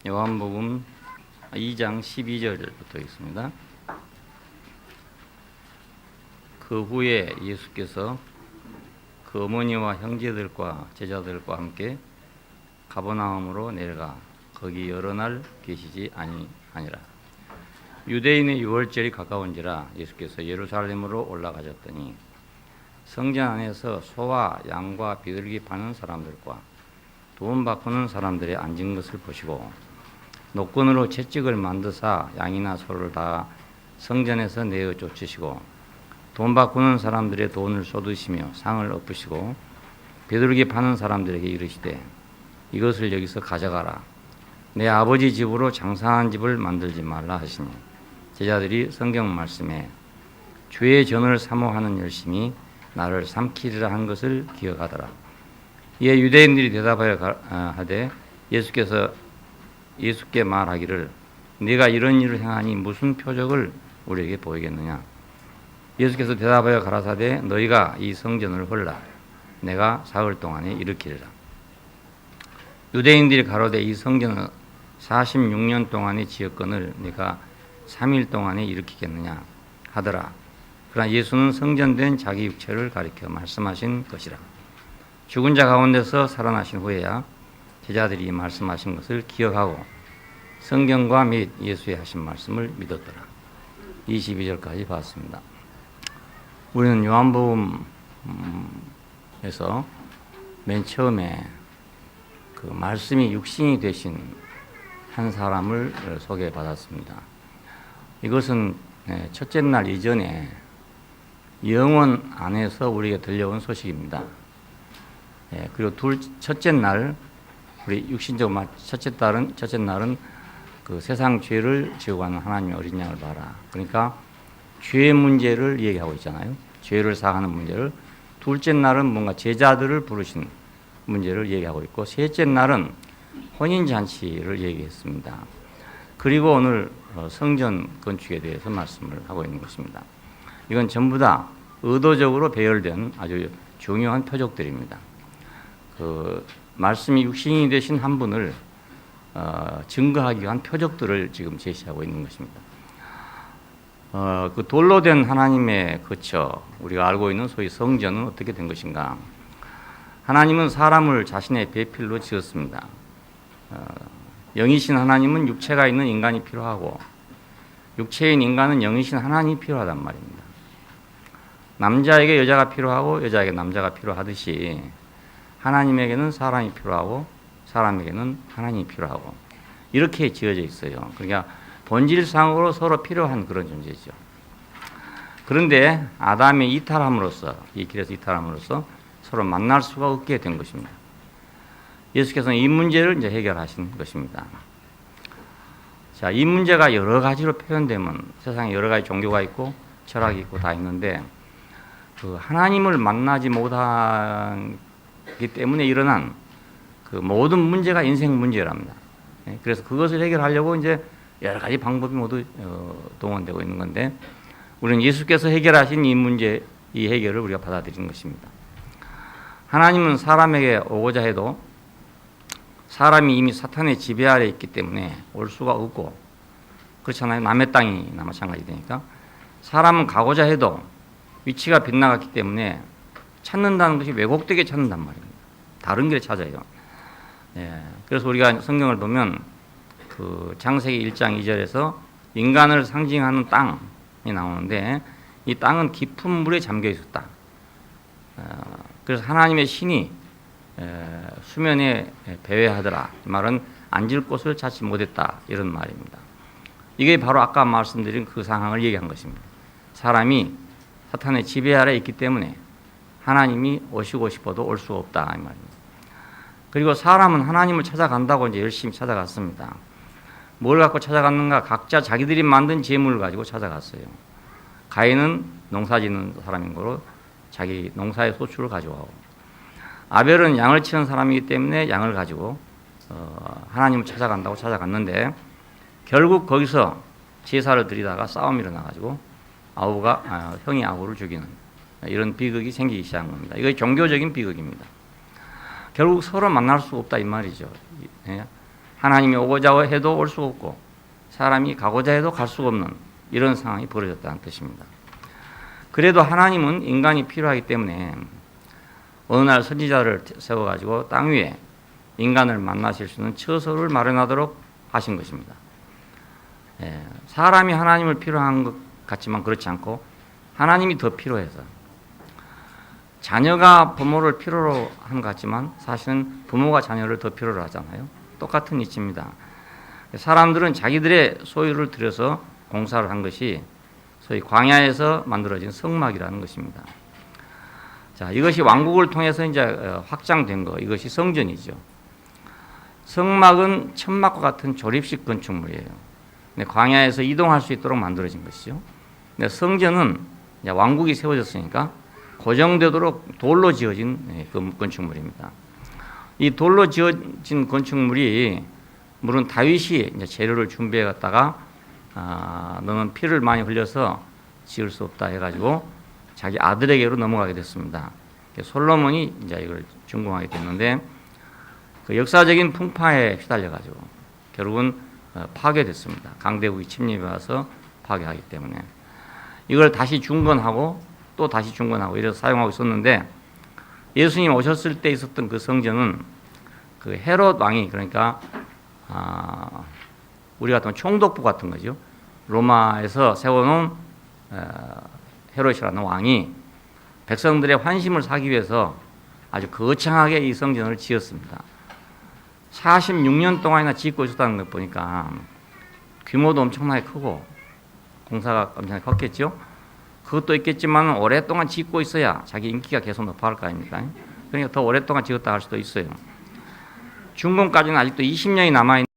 요한복음 2장 12절부터 있습니다. 그 후에 예수께서 그 어머니와 형제들과 제자들과 함께 가버나움으로 내려가 거기 여러 날 계시지 아니하니라. 유대인의 유월절이 가까운지라 예수께서 예루살렘으로 올라가셨더니 성전 안에서 소와 양과 비둘기 파는 사람들과 돈 바꾸는 사람들이 앉은 것을 보시고 노끈으로 채찍을 만드사 양이나 소를 다 성전에서 내어 쫓으시고 돈 바꾸는 사람들의 돈을 쏟으시며 상을 엎으시고 비둘기 파는 사람들에게 이르시되 이것을 여기서 가져가라. 내 아버지 집으로 장사한 집을 만들지 말라 하시니 제자들이 성경 말씀에 주의 전을 사모하는 열심이 나를 삼키리라 한 것을 기억하더라. 이에 유대인들이 대답하여 하되 예수께 말하기를 네가 이런 일을 행하니 무슨 표적을 우리에게 보이겠느냐. 예수께서 대답하여 가라사대 너희가 이 성전을 헐라 내가 사흘 동안에 일으키리라. 유대인들이 가로되 이 성전은 46년 동안의 지었건을 네가 3일 동안에 일으키겠느냐 하더라. 그러나 예수는 성전된 자기 육체를 가리켜 말씀하신 것이라. 죽은 자 가운데서 살아나신 후에야 제자들이 말씀하신 것을 기억하고 성경과 및 예수의 하신 말씀을 믿었더라. 22절까지 봤습니다. 우리는 요한복음에서 맨 처음에 그 말씀이 육신이 되신 한 사람을 소개받았습니다. 이것은 첫째 날 이전에 영원 안에서 우리에게 들려온 소식입니다. 그리고 첫째 날 우리 육신적으로 첫째 날은 그 세상 죄를 지고 가는 하나님의 어린 양을 봐라. 그러니까 죄의 문제를 얘기하고 있잖아요. 죄를 사하는 문제를. 둘째 날은 뭔가 제자들을 부르신 문제를 얘기하고 있고 셋째 날은 혼인잔치를 얘기했습니다. 그리고 오늘 성전 건축에 대해서 말씀을 하고 있는 것입니다. 이건 전부 다 의도적으로 배열된 아주 중요한 표적들입니다. 그 말씀이 육신이 되신 한 분을 증거하기 위한 표적들을 지금 제시하고 있는 것입니다. 그 돌로 된 하나님의 거처, 우리가 알고 있는 소위 성전은 어떻게 된 것인가? 하나님은 사람을 자신의 배필로 지었습니다. 영이신 하나님은 육체가 있는 인간이 필요하고 육체인 인간은 영이신 하나님이 필요하단 말입니다. 남자에게 여자가 필요하고 여자에게 남자가 필요하듯이 하나님에게는 사람이 필요하고 사람에게는 하나님이 필요하고 이렇게 지어져 있어요. 그러니까 본질상으로 서로 필요한 그런 존재죠. 그런데 아담의 이탈함으로써 이 길에서 이탈함으로써 서로 만날 수가 없게 된 것입니다. 예수께서는 이 문제를 이제 해결하신 것입니다. 자, 이 문제가 여러 가지로 표현되면 세상에 여러 가지 종교가 있고 철학이 있고 다 있는데 그 하나님을 만나지 못하기 때문에 일어난 그 모든 문제가 인생 문제랍니다. 그래서 그것을 해결하려고 이제 여러 가지 방법이 모두 동원되고 있는 건데 우리는 예수께서 해결하신 이 문제, 이 해결을 우리가 받아들이는 것입니다. 하나님은 사람에게 오고자 해도 사람이 이미 사탄의 지배 아래 있기 때문에 올 수가 없고 그렇잖아요. 남의 땅이나 마찬가지 되니까 사람은 가고자 해도 위치가 빗나갔기 때문에 찾는다는 것이 왜곡되게 찾는단 말입니다. 다른 길을 찾아요. 그래서 우리가 성경을 보면 그 창세기 1장 2절에서 인간을 상징하는 땅이 나오는데 이 땅은 깊은 물에 잠겨 있었다. 그래서 하나님의 신이 수면에 배회하더라. 이 말은 앉을 곳을 찾지 못했다. 이런 말입니다. 이게 바로 아까 말씀드린 그 상황을 얘기한 것입니다. 사람이 사탄의 지배 아래 있기 때문에 하나님이 오시고 싶어도 올 수가 없다. 이 말입니다. 그리고 사람은 하나님을 찾아간다고 이제 열심히 찾아갔습니다. 뭘 갖고 찾아갔는가? 각자 자기들이 만든 재물을 가지고 찾아갔어요. 가인은 농사 짓는 사람인 거로 자기 농사의 소출을 가져오고 아벨은 양을 치는 사람이기 때문에 양을 가지고 하나님을 찾아간다고 찾아갔는데 결국 거기서 제사를 드리다가 싸움이 일어나가지고 형이 아우를 죽이는 이런 비극이 생기기 시작한 겁니다. 이거 종교적인 비극입니다. 결국 서로 만날 수 없다 이 말이죠. 하나님이 오고자 해도 올 수가 없고 사람이 가고자 해도 갈 수가 없는 이런 상황이 벌어졌다는 뜻입니다. 그래도 하나님은 인간이 필요하기 때문에 어느 날 선지자를 세워가지고 땅 위에 인간을 만나실 수 있는 처소를 마련하도록 하신 것입니다. 사람이 하나님을 필요한 것 같지만 그렇지 않고 하나님이 더 필요해서, 자녀가 부모를 필요로 하는 것 같지만 사실은 부모가 자녀를 더 필요로 하잖아요. 똑같은 이치입니다. 사람들은 자기들의 소유를 들여서 공사를 한 것이 소위 광야에서 만들어진 성막이라는 것입니다. 자, 이것이 왕국을 통해서 이제 확장된 거, 이것이 성전이죠. 성막은 천막과 같은 조립식 건축물이에요. 근데 광야에서 이동할 수 있도록 만들어진 것이죠. 근데 성전은 이제 왕국이 세워졌으니까 고정되도록 돌로 지어진 건축물입니다. 이 돌로 지어진 건축물이 물론 다윗이 이제 재료를 준비해 갔다가 너는 피를 많이 흘려서 지을 수 없다 해가지고 자기 아들에게로 넘어가게 됐습니다. 솔로몬이 이제 이걸 준공하게 됐는데 그 역사적인 풍파에 휘달려가지고 결국은 파괴됐습니다. 강대국이 침입해 와서 파괴하기 때문에 이걸 다시 중건하고 또 다시 중건하고 이래서 사용하고 있었는데, 예수님 오셨을 때 있었던 그 성전은 그 헤롯 왕이, 그러니까 우리 같은 총독부 같은 거죠. 로마에서 세워놓은 헤롯이라는 왕이 백성들의 환심을 사기 위해서 아주 거창하게 이 성전을 지었습니다. 46년 동안이나 짓고 있었다는 걸 보니까 규모도 엄청나게 크고 공사가 엄청나게 컸겠죠. 그것도 있겠지만 오랫동안 짓고 있어야 자기 인기가 계속 높아갈 거 아닙니까? 그러니까 더 오랫동안 지었다 할 수도 있어요. 중공까지는 아직도 20년이 남아있는